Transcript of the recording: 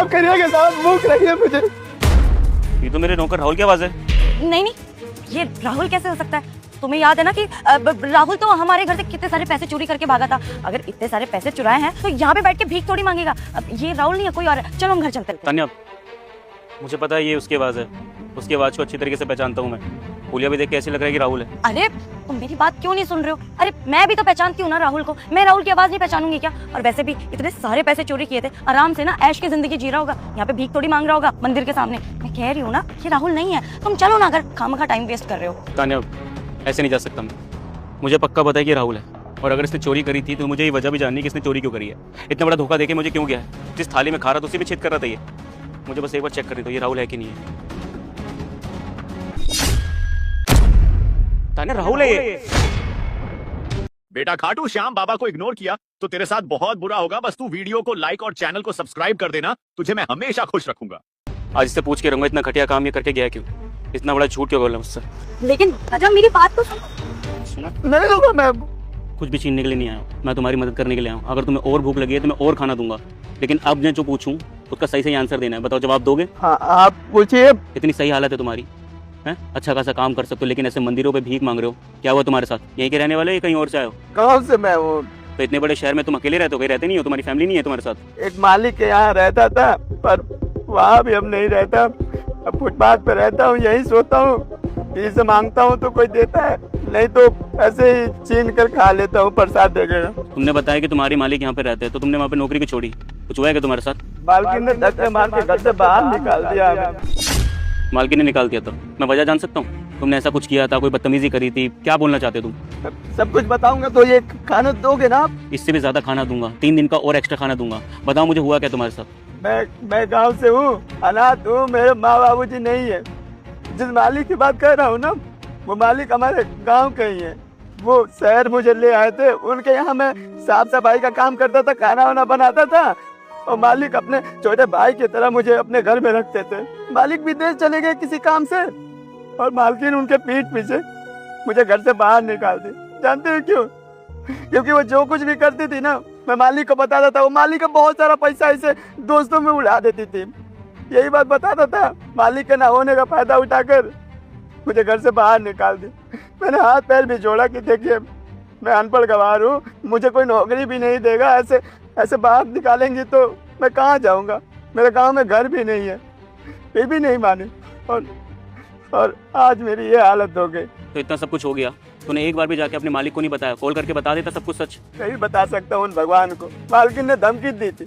माफ करिएगा साहब, भूख लगी है मुझे। ये तो मेरे नौकर राहुल की आवाज है। नहीं नहीं, ये राहुल कैसे हो सकता है? तुम्हें याद है ना कि राहुल तो हमारे घर से कितने सारे पैसे चोरी करके भागा था। अगर इतने सारे पैसे चुराए हैं तो यहाँ पे बैठ के भीख थोड़ी मांगेगा। अब ये राहुल नहीं है, कोई और है। चलो हम घर चलते हैं। तान्या, मुझे पता है ये उसकी आवाज है, उसकी आवाज को अच्छी तरीके से पहचानता हूँ मैं। हुलिया भी देख के ऐसे लग रहा है कि राहुल है। अरे तुम मेरी बात क्यों नहीं सुन रहे हो? अरे मैं भी तो पहचानती हूँ ना राहुल को, मैं राहुल की आवाज नहीं पहचानूंगी क्या? और वैसे भी इतने सारे पैसे चोरी किए थे, आराम से ना ऐश की जिंदगी जी रहा होगा, यहाँ पे भीख थोड़ी मांग रहा होगा मंदिर के सामने। मैं कह रही हूँ ना ये राहुल नहीं है। तुम चलो ना, अगर खामखा टाइम वेस्ट कर रहे हो। तान्या, ऐसे नहीं जा सकता मैं। मुझे पक्का पता है कि राहुल है, और अगर इसने चोरी करी थी तो मुझे ये वजह भी जाननी है कि इसने चोरी क्यों करी है। इतना बड़ा धोखा देके मुझे क्यों गया है? जिस थाली में खा रहा था उसी में छेद कर रहा था ये। मुझे बस एक बार चेक कर दो ये राहुल है कि नहीं है। तान्या, राहुल है ये। बेटा खाटू श्याम बाबा को इग्नोर किया तो तेरे साथ बहुत बुरा होगा। बस तू वीडियो को लाइक और चैनल को सब्सक्राइब कर देना, तुझे मैं हमेशा खुश रखूंगा। आज इससे पूछ के रहूंगा इतना घटिया काम ये करके गया क्यों, इतना बड़ा झूठ क्यों बोला मुझसे। लेकिन राजा मेरी बात तो सुनो। नहीं दूंगा मैं। कुछ भी छीनने के लिए नहीं आया हूं, मैं तुम्हारी मदद करने के लिए आया हूं। अगर तुम्हें और भूख लगी है तो मैं और खाना दूंगा, लेकिन अब मैं जो पूछूं उसका सही सही आंसर देना है। बताओ, जवाब दोगे? हाँ आप पूछिए। इतनी सही हालत है तुम्हारी, हैं? अच्छा खासा काम कर सकते हो, लेकिन ऐसे मंदिरों पे भीख मांग रहे हो। क्या हुआ तुम्हारे साथ? यहीं के रहने वाले हो या कहीं और से आए हो? कौन से मैं हूँ? तो इतने बड़े शहर में तुम अकेले रहते हो, कहीं रहते नहीं हो? तुम्हारी फैमिली नहीं है तुम्हारे साथ? एक मालिक के यहाँ रहता था, पर वहाँ भी अब नहीं रहता। अब फुटपाथ पे रहता हूँ, यही सोता हूँ। किसी से मांगता हूँ तो कोई देता है, नहीं तो ऐसे ही छीन कर खा लेता हूँ, प्रसाद देगा। तुमने बताया कि तुम्हारे मालिक यहाँ पे रहते हैं, तो तुमने वहाँ पे नौकरी क्यों छोड़ी? कुछ हुआ है क्या तुम्हारे साथ? मालकिन ने धक्के मार के घर से बाहर निकाल दिया हमें। मालकिन ने निकाल दिया? तो मैं वजह जान सकता हूँ? तुमने ऐसा कुछ किया था, कोई बदतमीजी करी थी, क्या बोलना चाहते हो तुम? सब कुछ बताऊंगा तो ये खाना दोगे ना आप? इससे भी ज्यादा खाना दूंगा, 3 दिन का और एक्स्ट्रा खाना दूंगा। बताओ मुझे हुआ क्या तुम्हारे साथ? मैं गांव से हूँ, अनाथ हूँ, मेरे माँ बाबूजी नहीं है। जिस मालिक की बात कर रहा हूँ ना, वो मालिक हमारे गांव के ही है। वो शहर मुझे ले आए थे, उनके यहाँ मैं साफ सफाई का काम करता था, खाना वाना बनाता था, और मालिक अपने छोटे भाई की तरह मुझे अपने घर में रखते थे। मालिक विदेश चले गए किसी काम से, और मालकिन उनके पीठ पीछे मुझे घर से बाहर निकाल दी। जानते हो क्यों? क्योंकि वो जो कुछ भी करती थी ना, मैं मालिक को बताता था। वो मालिक का बहुत सारा पैसा इसे दोस्तों में उड़ा देती थी। यही बात बताता था, मालिक के ना होने का फायदा उठाकर मुझे घर से बाहर निकाल दी। मैंने हाथ पैर भी जोड़ा कि देखिए मैं अनपढ़ गवार हूँ, मुझे कोई नौकरी भी नहीं देगा, ऐसे बाहर निकालेंगी तो मैं कहाँ जाऊँगा? मेरे गांव में घर भी नहीं है। फिर भी नहीं माने, और आज मेरी ये हालत हो गई। तो इतना सब कुछ हो गया, तूने एक बार भी जाके अपने मालिक को नहीं बताया? कॉल करके बता देता सब कुछ सच। नहीं बता सकता हूँ उन भगवान को। मालकिन ने धमकी दी थी